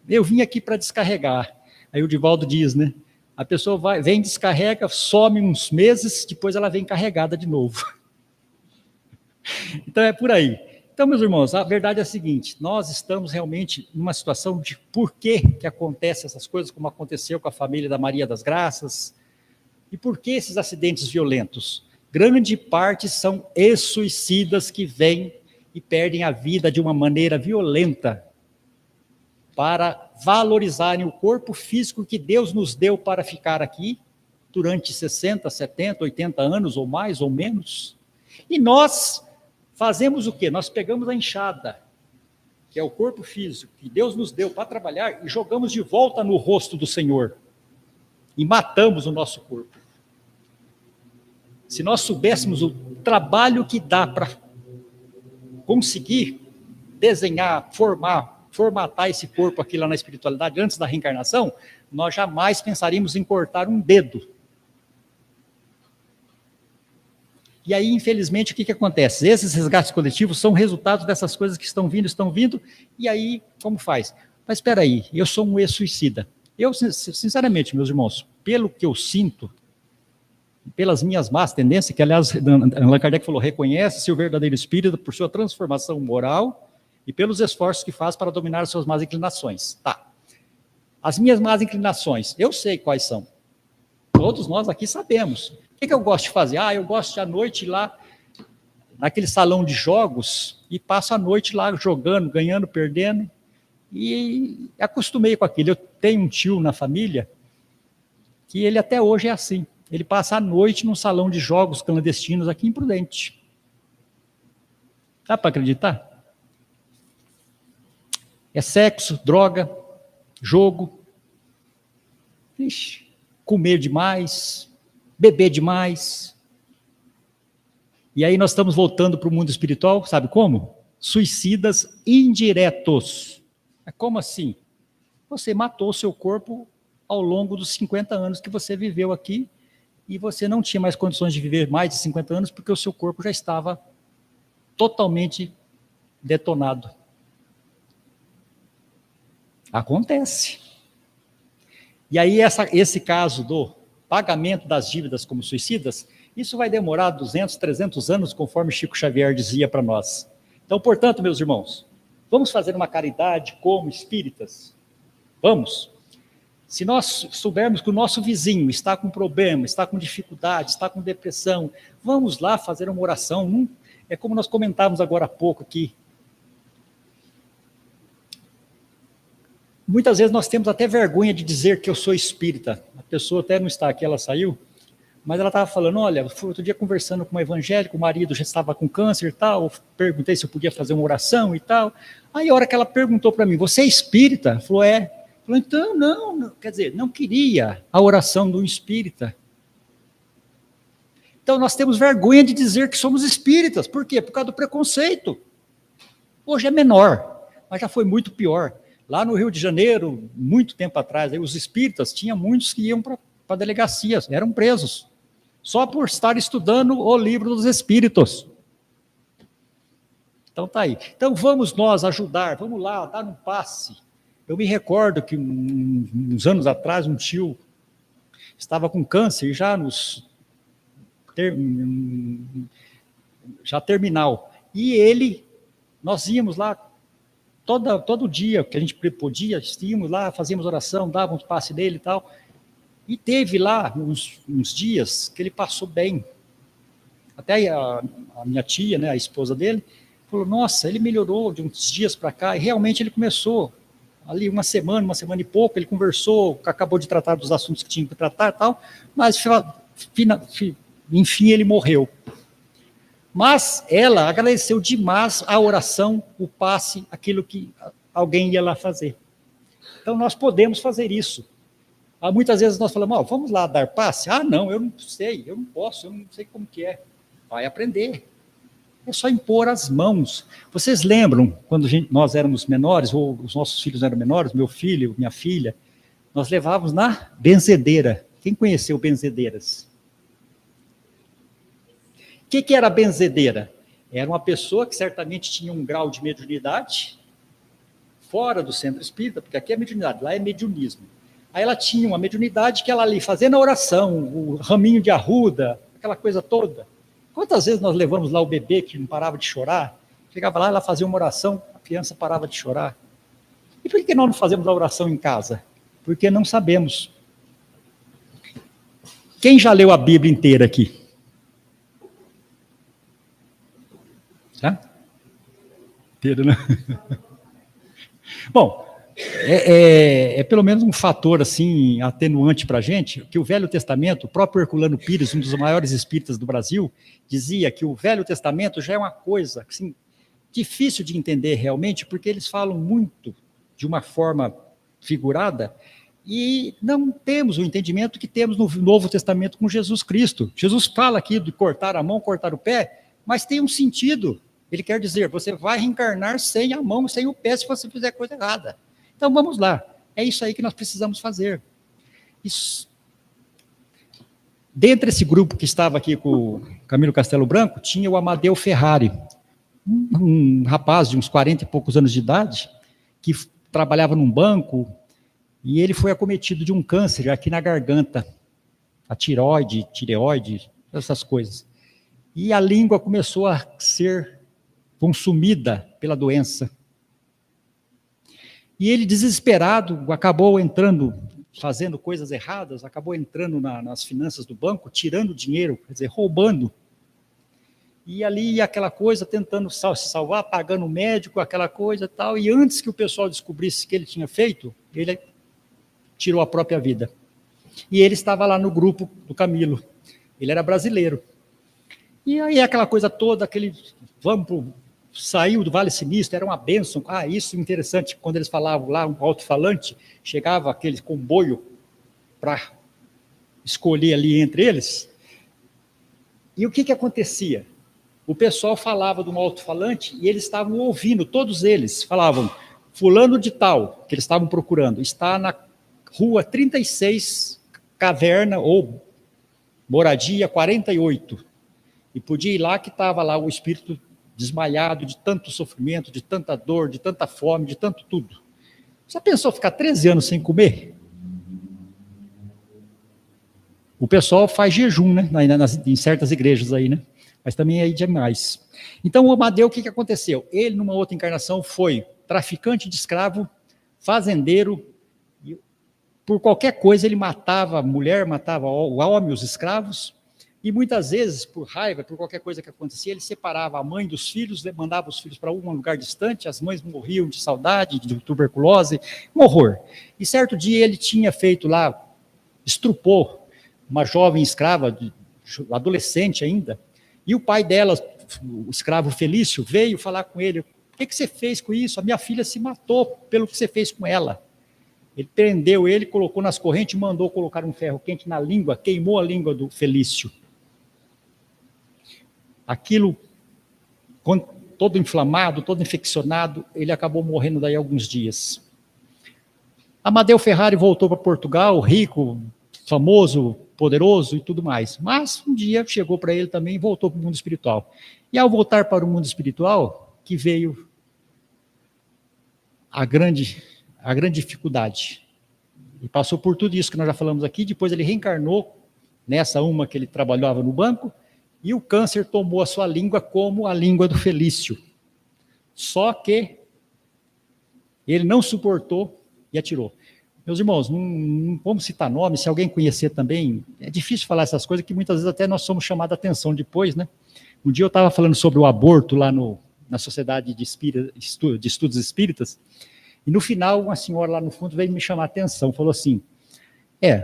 eu vim aqui para descarregar. Aí o Divaldo diz, né? A pessoa vem, descarrega, some uns meses, depois ela vem carregada de novo. Então é por aí. Então, meus irmãos, a verdade é a seguinte, nós estamos realmente numa situação de por que acontecem essas coisas, como aconteceu com a família da Maria das Graças, e por que esses acidentes violentos? Grande parte são ex-suicidas que vêm e perdem a vida de uma maneira violenta para valorizarem o corpo físico que Deus nos deu para ficar aqui durante 60, 70, 80 anos, ou mais, ou menos. E nós fazemos o quê? Nós pegamos a enxada, que é o corpo físico que Deus nos deu para trabalhar, e jogamos de volta no rosto do Senhor. E matamos o nosso corpo. Se nós soubéssemos o trabalho que dá para conseguir desenhar, formatar esse corpo aqui lá na espiritualidade antes da reencarnação, nós jamais pensaríamos em cortar um dedo. E aí, infelizmente, o que acontece? Esses resgates coletivos são resultados dessas coisas que estão vindo, e aí, como faz? Mas espera aí, eu sou um ex-suicida. Eu, sinceramente, meus irmãos, pelo que eu sinto, pelas minhas más tendências, que aliás, Allan Kardec falou, reconhece-se o verdadeiro espírito por sua transformação moral e pelos esforços que faz para dominar as suas más inclinações. Tá. As minhas más inclinações, eu sei quais são. Todos nós aqui sabemos. O que eu gosto de fazer? Eu gosto de à noite ir lá naquele salão de jogos e passo a noite lá jogando, ganhando, perdendo, e acostumei com aquilo. Eu tenho um tio na família que ele até hoje é assim. Ele passa a noite num salão de jogos clandestinos aqui em Prudente. Dá para acreditar? É sexo, droga, jogo, comer demais, beber demais. E aí nós estamos voltando para o mundo espiritual, sabe como? Suicidas indiretos. Como assim? Você matou o seu corpo ao longo dos 50 anos que você viveu aqui, e você não tinha mais condições de viver mais de 50 anos, porque o seu corpo já estava totalmente detonado. Acontece. E aí esse caso do pagamento das dívidas como suicidas, isso vai demorar 200, 300 anos, conforme Chico Xavier dizia para nós. Então, portanto, meus irmãos, vamos fazer uma caridade como espíritas? Vamos. Se nós soubermos que o nosso vizinho está com problema, está com dificuldade, está com depressão, vamos lá fazer uma oração. É como nós comentávamos agora há pouco aqui. Muitas vezes nós temos até vergonha de dizer que eu sou espírita. A pessoa até não está aqui, ela saiu, mas ela estava falando, olha, outro dia conversando com uma evangélica, o marido já estava com câncer e tal, perguntei se eu podia fazer uma oração e tal. Aí a hora que ela perguntou para mim, você é espírita? Ela falou, é. Falou, então, não, quer dizer, não queria a oração do espírita. Então, nós temos vergonha de dizer que somos espíritas. Por quê? Por causa do preconceito. Hoje é menor, mas já foi muito pior. Lá no Rio de Janeiro, muito tempo atrás, aí, os espíritas, tinha muitos que iam para delegacias, eram presos, só por estar estudando o livro dos espíritos. Então tá aí. Então vamos nós ajudar, vamos lá, dar um passe. Eu me recordo que uns anos atrás, um tio estava com câncer, já terminal. E nós íamos lá todo dia que a gente podia, íamos lá, fazíamos oração, dávamos passe dele e tal. E teve lá uns dias que ele passou bem. Até a minha tia, né, a esposa dele, falou, nossa, ele melhorou de uns dias para cá, e realmente ele começou. Ali uma semana e pouco, ele conversou, acabou de tratar dos assuntos que tinha que tratar e tal, mas enfim ele morreu. Mas ela agradeceu demais a oração, o passe, aquilo que alguém ia lá fazer. Então nós podemos fazer isso. Muitas vezes nós falamos, vamos lá dar passe? Não, eu não sei, eu não posso, eu não sei como que é. Vai aprender. É só impor as mãos. Vocês lembram, quando nós éramos menores, ou os nossos filhos eram menores, meu filho, minha filha, nós levávamos na benzedeira. Quem conheceu benzedeiras? O que era a benzedeira? Era uma pessoa que certamente tinha um grau de mediunidade, fora do centro espírita, porque aqui é mediunidade, lá é mediunismo. Aí ela tinha uma mediunidade que ela ali, fazendo a oração, o raminho de arruda, aquela coisa toda. Quantas vezes nós levamos lá o bebê que não parava de chorar? Chegava lá, ela fazia uma oração, a criança parava de chorar. E por que nós não fazemos a oração em casa? Porque não sabemos. Quem já leu a Bíblia inteira aqui? Tá? Inteira, né? Bom, é pelo menos um fator assim atenuante para a gente, que o Velho Testamento, o próprio Herculano Pires, um dos maiores espíritas do Brasil, dizia que o Velho Testamento já é uma coisa assim, difícil de entender realmente, porque eles falam muito de uma forma figurada e não temos o entendimento que temos no Novo Testamento com Jesus Cristo. Jesus fala aqui de cortar a mão, cortar o pé, mas tem um sentido. Ele quer dizer, você vai reencarnar sem a mão, sem o pé, se você fizer coisa errada. Então vamos lá, é isso aí que nós precisamos fazer. Isso. Dentre esse grupo que estava aqui com o Camilo Castelo Branco, tinha o Amadeu Ferrari, um rapaz de uns 40 e poucos anos de idade, que trabalhava num banco, e ele foi acometido de um câncer aqui na garganta, a tireoide, essas coisas. E a língua começou a ser consumida pela doença. E ele, desesperado, acabou entrando, fazendo coisas erradas, acabou entrando nas finanças do banco, tirando dinheiro, quer dizer, roubando. E ali aquela coisa, tentando se salvar, pagando o médico, aquela coisa e tal. E antes que o pessoal descobrisse o que ele tinha feito, ele tirou a própria vida. E ele estava lá no grupo do Camilo. Ele era brasileiro. E aí aquela coisa toda, saiu do Vale Sinistro, era uma bênção. Isso é interessante, quando eles falavam lá, um alto-falante, chegava aquele comboio para escolher ali entre eles. E o que acontecia? O pessoal falava de um alto-falante e eles estavam ouvindo, todos eles falavam, fulano de tal, que eles estavam procurando, está na rua 36, caverna ou moradia 48. E podia ir lá que estava lá o espírito desmaiado de tanto sofrimento, de tanta dor, de tanta fome, de tanto tudo. Já pensou ficar 13 anos sem comer? O pessoal faz jejum, né? Em certas igrejas aí, né? Mas também é aí demais. Então o Amadeu, o que aconteceu? Ele, numa outra encarnação, foi traficante de escravo, fazendeiro, e por qualquer coisa ele matava a mulher, matava o homem, os escravos, e muitas vezes, por raiva, por qualquer coisa que acontecia, ele separava a mãe dos filhos, mandava os filhos para um lugar distante, as mães morriam de saudade, de tuberculose, um horror. E certo dia ele tinha feito lá, estrupou uma jovem escrava, adolescente ainda, e o pai dela, o escravo Felício, veio falar com ele, o que você fez com isso? A minha filha se matou pelo que você fez com ela. Ele prendeu ele, colocou nas correntes e mandou colocar um ferro quente na língua, queimou a língua do Felício. Aquilo, todo inflamado, todo infeccionado, ele acabou morrendo daí alguns dias. Amadeu Ferrari voltou para Portugal, rico, famoso, poderoso e tudo mais. Mas um dia chegou para ele também e voltou para o mundo espiritual. E ao voltar para o mundo espiritual, que veio a grande dificuldade. E passou por tudo isso que nós já falamos aqui, depois ele reencarnou nessa uma que ele trabalhava no banco, e o câncer tomou a sua língua como a língua do Felício. Só que ele não suportou e atirou. Meus irmãos, não vamos citar nomes, se alguém conhecer também, é difícil falar essas coisas que muitas vezes até nós somos chamados a atenção depois, né? Um dia eu estava falando sobre o aborto lá na Sociedade de Estudos Espíritas, e no final uma senhora lá no fundo veio me chamar a atenção, falou assim,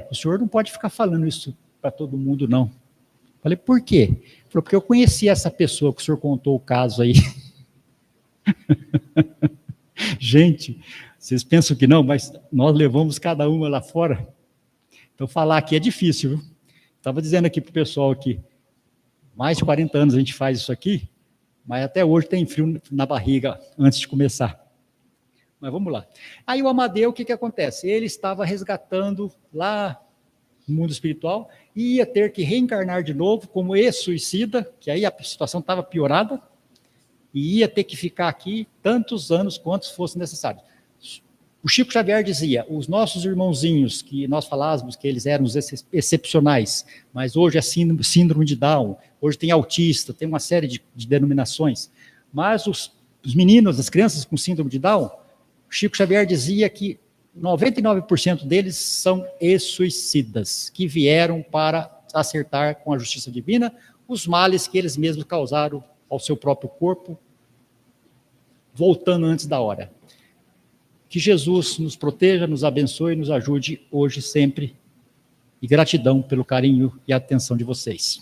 o senhor não pode ficar falando isso para todo mundo não. Falei, por quê? Falou, porque eu conheci essa pessoa que o senhor contou o caso aí. Gente, vocês pensam que não, mas nós levamos cada uma lá fora. Então falar aqui é difícil, viu? Estava dizendo aqui para o pessoal que mais de 40 anos a gente faz isso aqui, mas até hoje tem frio na barriga antes de começar. Mas vamos lá. Aí o Amadeu, o que acontece? Ele estava resgatando lá no mundo espiritual e ia ter que reencarnar de novo como ex-suicida, que aí a situação estava piorada, e ia ter que ficar aqui tantos anos quantos fossem necessários. O Chico Xavier dizia, os nossos irmãozinhos, que nós falávamos que eles eram os excepcionais, mas hoje é síndrome de Down, hoje tem autista, tem uma série de denominações, mas os meninos, as crianças com síndrome de Down, o Chico Xavier dizia que 99% deles são ex-suicidas, que vieram para acertar com a justiça divina os males que eles mesmos causaram ao seu próprio corpo, voltando antes da hora. Que Jesus nos proteja, nos abençoe e nos ajude hoje sempre. E gratidão pelo carinho e atenção de vocês.